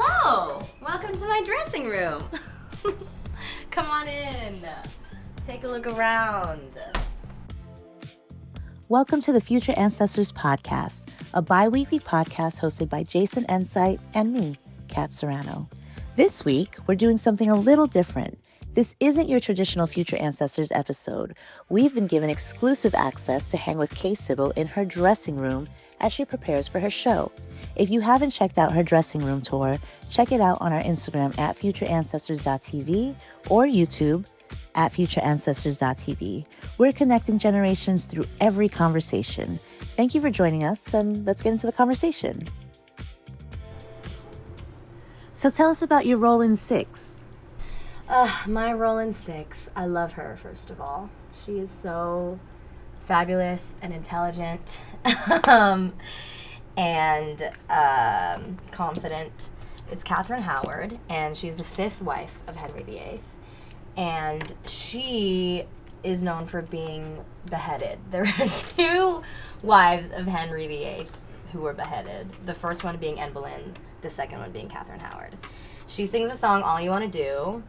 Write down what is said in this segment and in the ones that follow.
Hello! Welcome to my dressing room. Come on in. Take a look around. Welcome to the Future Ancestors Podcast, a bi-weekly podcast hosted by Jason Ensight and me, Kat Serrano. This week, we're doing something a little different. This isn't your traditional Future Ancestors episode. We've been given exclusive access to hang with Kay Sibal in her dressing room as she prepares for her show. If you haven't checked out her dressing room tour, check it out on our Instagram at futureancestors.tv or YouTube at futureancestors.tv. We're connecting generations through every conversation. Thank you for joining us, and let's get into the conversation. So tell us about your role in Six. My role in Six, I love her, first of all. She is so fabulous and intelligent and confident. It's Catherine Howard, and she's the fifth wife of Henry VIII. And she is known for being beheaded. There are two wives of Henry VIII who were beheaded. The first one being Anne Boleyn, the second one being Catherine Howard. She sings a song, All You Want to Do,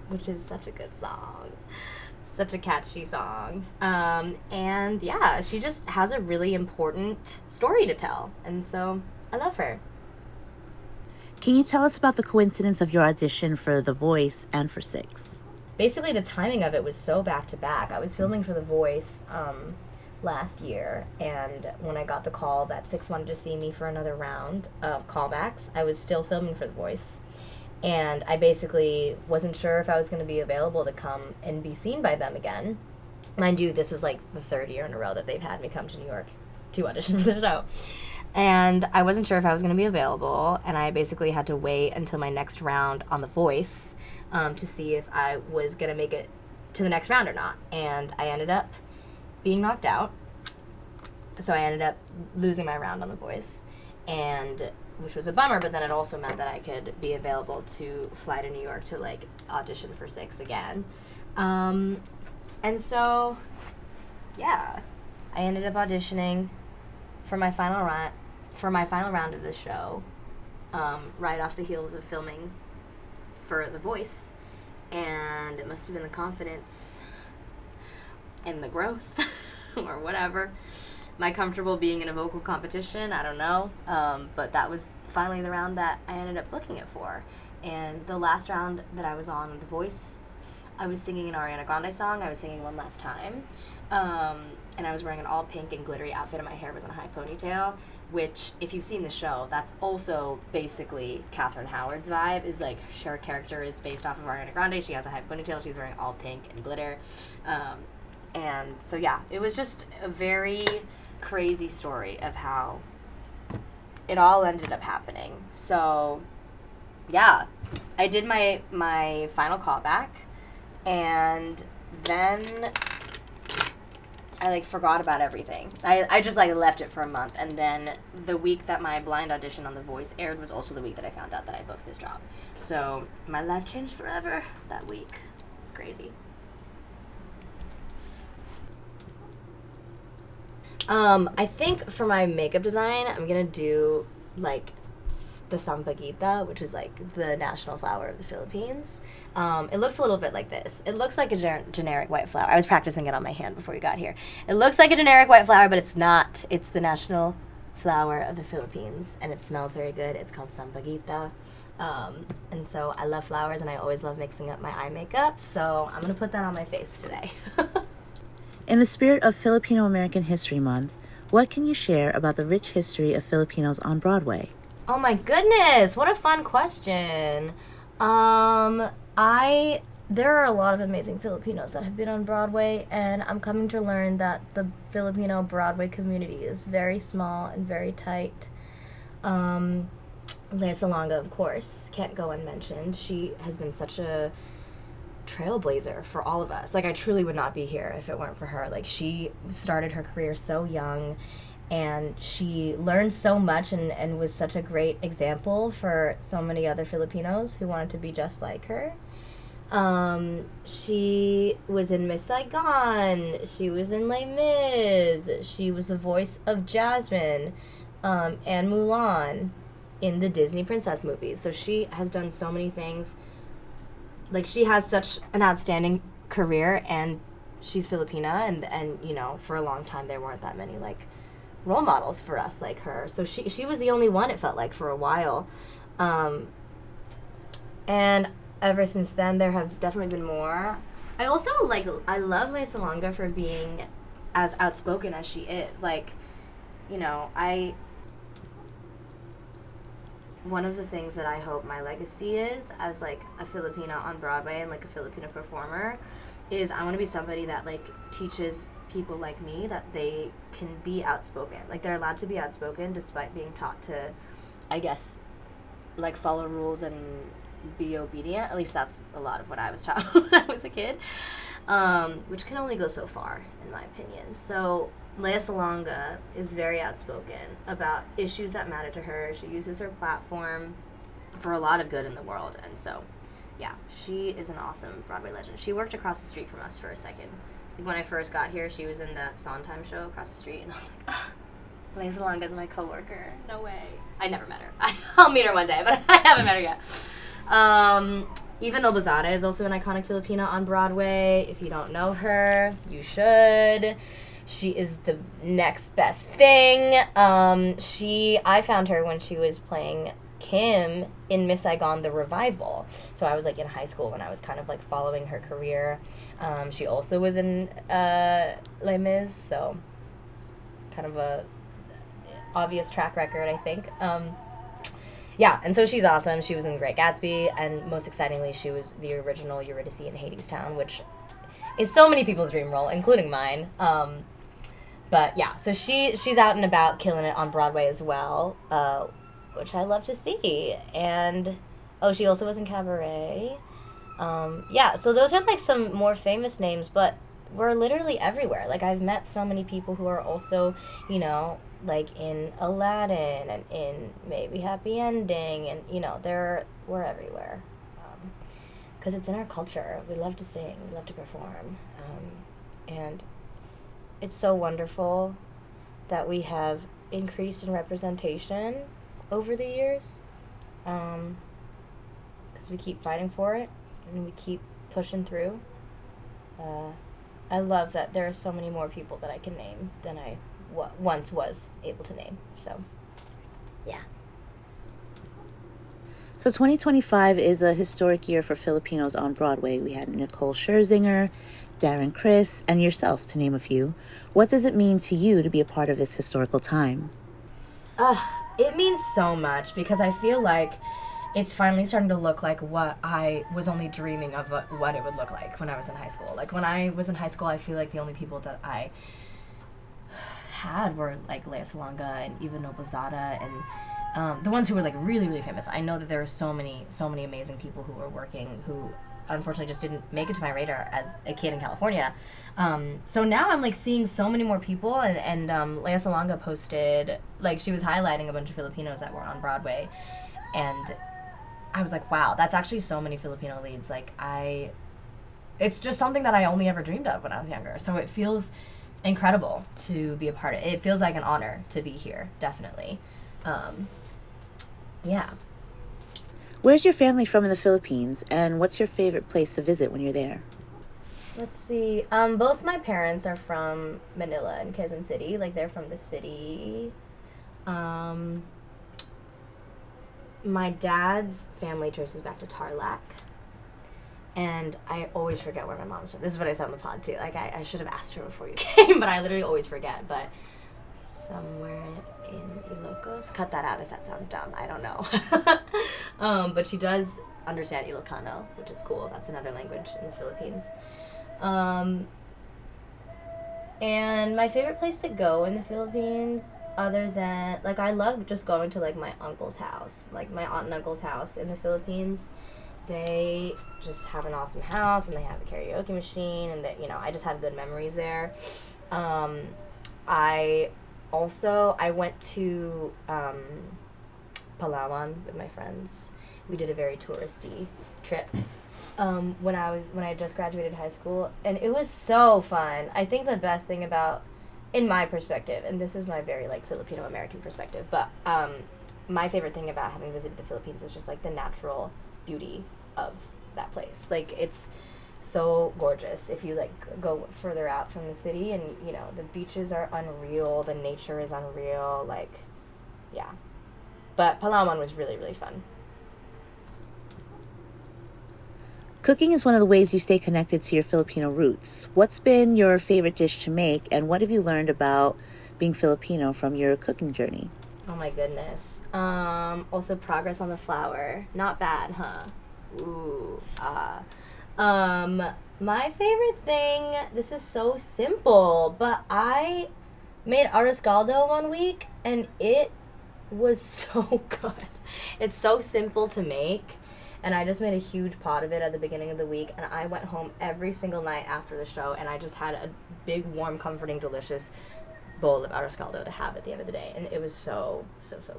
which is such a good song. Such a catchy song. And yeah, she just has a really important story to tell. And so I love her. Can you tell us about the coincidence of your audition for The Voice and for Six? Basically, the timing of it was so back-to-back. I was filming for The Voice last year, and when I got the call that Six wanted to see me for another round of callbacks, I was still filming for The Voice. And I basically wasn't sure if I was going to be available to come and be seen by them again. Mind you, this was like the third year in a row that they've had me come to New York to audition for the show. And I wasn't sure if I was going to be available, and I basically had to wait until my next round on The Voice to see if I was going to make it to the next round or not. And I ended up being knocked out. So I ended up losing my round on The Voice, and which was a bummer, but then it also meant that I could be available to fly to New York to like audition for Six again. And so, yeah, I ended up auditioning for my final round of the show, right off the heels of filming for The Voice, and it must have been the confidence and the growth or whatever. My comfortable being in a vocal competition, I don't know, but that was finally the round that I ended up booking it for. And the last round that I was on The Voice, I was singing an Ariana Grande song. I was singing One Last Time, and I was wearing an all pink and glittery outfit, and my hair was in a high ponytail, which, if you've seen the show, that's also basically Catherine Howard's vibe. Is like, her character is based off of Ariana Grande. She has a high ponytail, she's wearing all pink and glitter, and so yeah, it was just a very crazy story of how it all ended up happening. So yeah, I did my final callback, and then I forgot about everything. I just left it for a month, and then the week that my blind audition on The Voice aired was also the week that I found out that I booked this job. So my life changed forever that week. It's crazy. I think for my makeup design, I'm gonna do the Sampaguita, which is the national flower of the Philippines. It looks a little bit like this. It looks like a generic white flower. I was practicing it on my hand before we got here. It looks like a generic white flower, but it's not. It's the national flower of the Philippines, and it smells very good. It's called Sampaguita. And so I love flowers, and I always love mixing up my eye makeup, so I'm gonna put that on my face today. In the spirit of Filipino American History Month, what can you share about the rich history of Filipinos on Broadway? Oh my goodness, what a fun question. There are a lot of amazing Filipinos that have been on Broadway, and I'm coming to learn that the Filipino Broadway community is very small and very tight. Lea Salonga, of course, can't go unmentioned. She has been such a trailblazer for all of us. I truly would not be here if it weren't for her. She started her career so young, and she learned so much and was such a great example for so many other Filipinos who wanted to be just like her. She was in Miss Saigon. She was in Les Mis. She was the voice of Jasmine, and Mulan. in the Disney princess movies. So she has done so many things. Like, she has such an outstanding career, and she's Filipina, and you know, for a long time there weren't that many, like, role models for us like her. So she was the only one, it felt like, for a while. And ever since then, there have definitely been more. I also, like, I love Lea Salonga for being as outspoken as she is. Like, you know, one of the things that I hope my legacy is as, like, a Filipina on Broadway and, like, a Filipina performer is I want to be somebody that, like, teaches people like me that they can be outspoken. Like, they're allowed to be outspoken despite being taught to, I guess, like, follow rules and be obedient. At least that's a lot of what I was taught when I was a kid, which can only go so far, in my opinion. So Lea Salonga is very outspoken about issues that matter to her. She uses her platform for a lot of good in the world, and so, yeah, she is an awesome Broadway legend. She worked across the street from us for a second. Like, when I first got here, she was in that Sondheim show across the street, and I was like, oh, Lea Salonga's my coworker. No way. I never met her. I'll meet her one day, but I haven't met her yet. Eva Nobizada is also an iconic Filipina on Broadway. If you don't know her, you should. She is the next best thing. I found her when she was playing Kim in Miss Saigon The Revival. So I was, like, in high school when I was kind of, like, following her career. She also was in Les Mis, so kind of a obvious track record, I think. Yeah, and so she's awesome. She was in The Great Gatsby, and most excitingly, she was the original Eurydice in Hadestown, which is so many people's dream role, including mine. But yeah, so she's out and about killing it on Broadway as well, which I love to see. And, she also was in Cabaret. Yeah, so those are, like, some more famous names, but we're literally everywhere. Like, I've met so many people who are also, you know, like, in Aladdin and in Maybe Happy Ending, and, you know, we're everywhere. Because it's in our culture. We love to sing. We love to perform. And it's so wonderful that we have increased in representation over the years. Because we keep fighting for it, and we keep pushing through. I love that there are so many more people that I can name than I once was able to name. So, yeah. So 2025 is a historic year for Filipinos on Broadway. We had Nicole Scherzinger, Darren Criss, and yourself, to name a few. What does it mean to you to be a part of this historical time? It means so much, because I feel like it's finally starting to look like what I was only dreaming of what it would look like when I was in high school. Like, when I was in high school, I feel like the only people that I had were, like, Lea Salonga and Eva Nobizada, and the ones who were, like, really, really famous. I know that there were so many amazing people who were working who unfortunately just didn't make it to my radar as a kid in California. So now I'm, like, seeing so many more people, and Lea Salonga posted, like, she was highlighting a bunch of Filipinos that were on Broadway, and I was like, wow, that's actually so many Filipino leads. Like, it's just something that I only ever dreamed of when I was younger. So it feels incredible to be a part of it. It feels like an honor to be here, definitely. Yeah. Where's your family from in the Philippines, and what's your favorite place to visit when you're there? Let's see. Both my parents are from Manila and Quezon City. Like, they're from the city. My dad's family traces back to Tarlac. And I always forget where my mom's from. This is what I said on the pod, too. Like, I should have asked her before you came, but I literally always forget. But somewhere in Ilocos. Cut that out if that sounds dumb. I don't know. But she does understand Ilocano, which is cool. That's another language in the Philippines. And my favorite place to go in the Philippines, other than, like, I love just going to, like, my uncle's house. Like, my aunt and uncle's house in the Philippines. They just have an awesome house, and they have a karaoke machine, and that, you know, I just have good memories there. I went to Palawan with my friends. We did a very touristy trip when I just graduated high school, and it was so fun. I think the best thing about, in my perspective, and this is my very, like, Filipino American perspective, but my favorite thing about having visited the Philippines is just, like, the natural beauty of that place. Like, it's so gorgeous if you, like, go further out from the city, and, you know, the beaches are unreal, the nature is unreal, like, yeah. But Palawan was really, really fun. Cooking is one of the ways you stay connected to your Filipino roots. What's been your favorite dish to make, and what have you learned about being Filipino from your cooking journey? Oh my goodness. Also progress on the flour. Not bad, huh? Ooh, my favorite thing, this is so simple, but I made arroz caldo one week, and it was so good. It's so simple to make, and I just made a huge pot of it at the beginning of the week, and I went home every single night after the show, and I just had a big, warm, comforting, delicious bowl of arroz caldo to have at the end of the day, and it was so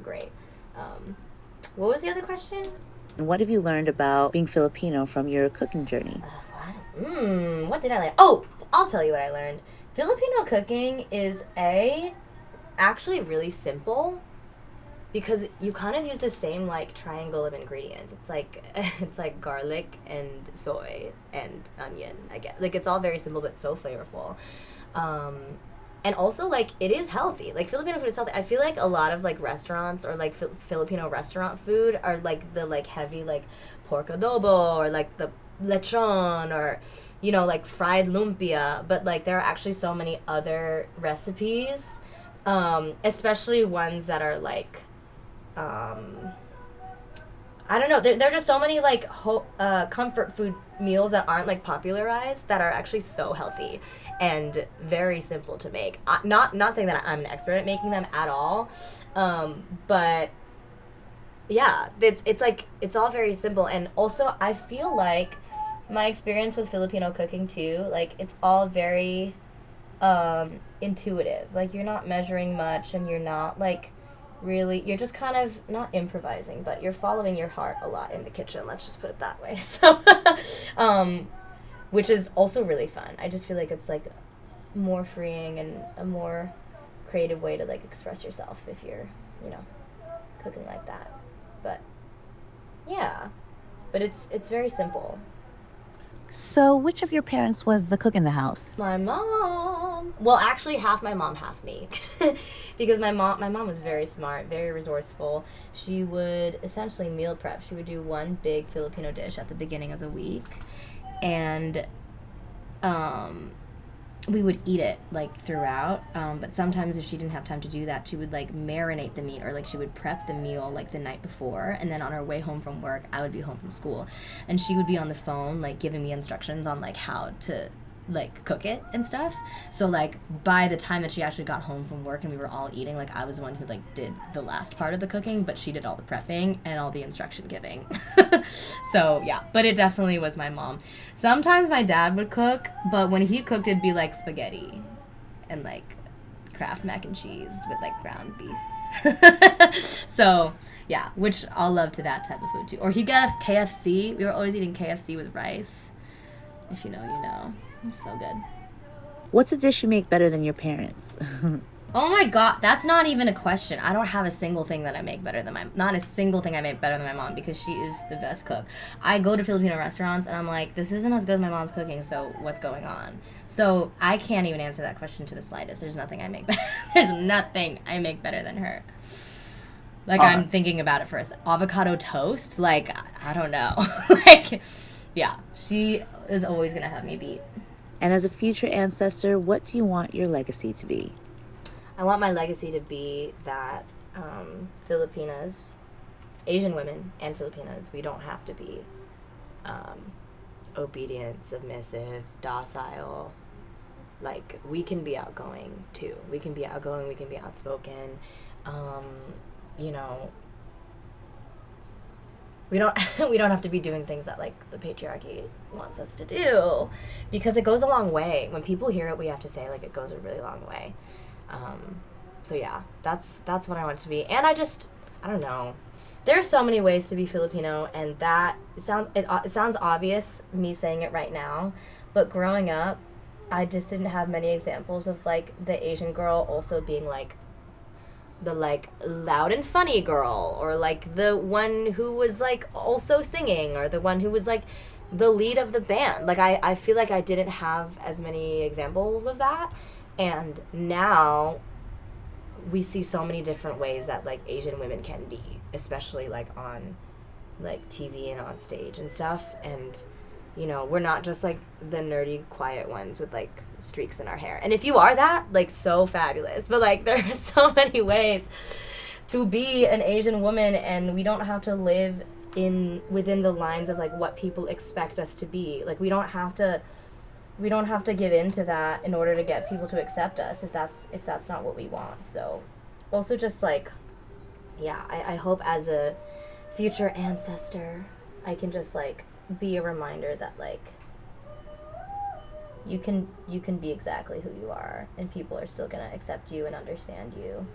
great. What was the other question? And what have you learned about being Filipino from your cooking journey? What did I learn? Oh, I'll tell you what I learned. Filipino cooking is actually really simple, because you kind of use the same, like, triangle of ingredients. It's like garlic and soy and onion, I guess. Like, it's all very simple but so flavorful. And also, like, it is healthy. Like, Filipino food is healthy. I feel like a lot of, like, restaurants or, like, Filipino restaurant food are, like, the, like, heavy, like, pork adobo or, like, the lechon or, you know, like, fried lumpia. But, like, there are actually so many other recipes, especially ones that are, like, I don't know. There are just so many, like, comfort food meals that aren't, like, popularized that are actually so healthy and very simple to make. Not saying that I'm an expert at making them at all, but yeah, it's like, it's all very simple. And also, I feel like my experience with Filipino cooking too, like, it's all very intuitive. Like, you're not measuring much, and you're not, like, really, you're just kind of not improvising, but you're following your heart a lot in the kitchen, let's just put it that way. So which is also really fun. I just feel like it's, like, more freeing and a more creative way to, like, express yourself if you're, you know, cooking like that. But yeah, but it's very simple. So, which of your parents was the cook in the house? My mom. Well, actually, half my mom, half me. Because my mom was very smart, very resourceful. She would essentially meal prep. She would do one big Filipino dish at the beginning of the week, and we would eat it, like, throughout, but sometimes if she didn't have time to do that, she would, like, marinate the meat, or, like, she would prep the meal, like, the night before, and then on our way home from work, I would be home from school, and she would be on the phone, like, giving me instructions on, like, how to, like, cook it and stuff. So, like, by the time that she actually got home from work and we were all eating, like, I was the one who, like, did the last part of the cooking, but she did all the prepping and all the instruction giving. So, yeah, but it definitely was my mom. Sometimes my dad would cook, but when he cooked, it'd be, like, spaghetti and, like, Kraft mac and cheese with, like, ground beef. So, yeah, which I'll love to that type of food, too. Or he'd get us KFC. We were always eating KFC with rice. If you know, you know. It's so good. What's a dish you make better than your parents? Oh my god, that's not even a question. I don't have a single thing that I make better than not a single thing I make better than my mom, because she is the best cook. I go to Filipino restaurants and I'm like, this isn't as good as my mom's cooking, so what's going on? So I can't even answer that question to the slightest. There's nothing I make there's nothing I make better than her. Like, I'm thinking about it first. Avocado toast? Like, I don't know. Like, yeah, she is always gonna have me beat. And as a future ancestor, what do you want your legacy to be? I want my legacy to be that Filipinas, Asian women and Filipinas, we don't have to be obedient, submissive, docile. Like, we can be outgoing too. We can be outgoing, we can be outspoken. You know, we don't have to be doing things that, like, the patriarchy wants us to do, because it goes a long way. When people hear what we have to say, like, it goes a really long way. So yeah, that's what I want it to be. And I don't know. There are so many ways to be Filipino, and that it sounds obvious, me saying it right now, but growing up, I just didn't have many examples of, like, the Asian girl also being, like, the like loud and funny girl, or like the one who was like also singing, or the one who was like the lead of the band. Like I feel like I didn't have as many examples of that, and now we see so many different ways that like Asian women can be, especially like on like TV and on stage and stuff. And you know, we're not just like the nerdy quiet ones with like streaks in our hair. And if you are that, like, so fabulous. But like there are so many ways to be an Asian woman, and we don't have to live in within the lines of like what people expect us to be. Like we don't have to give in to that in order to get people to accept us if that's not what we want. So also just like, yeah, I hope as a future ancestor I can just like be a reminder that like you can be exactly who you are, and people are still gonna accept you and understand you.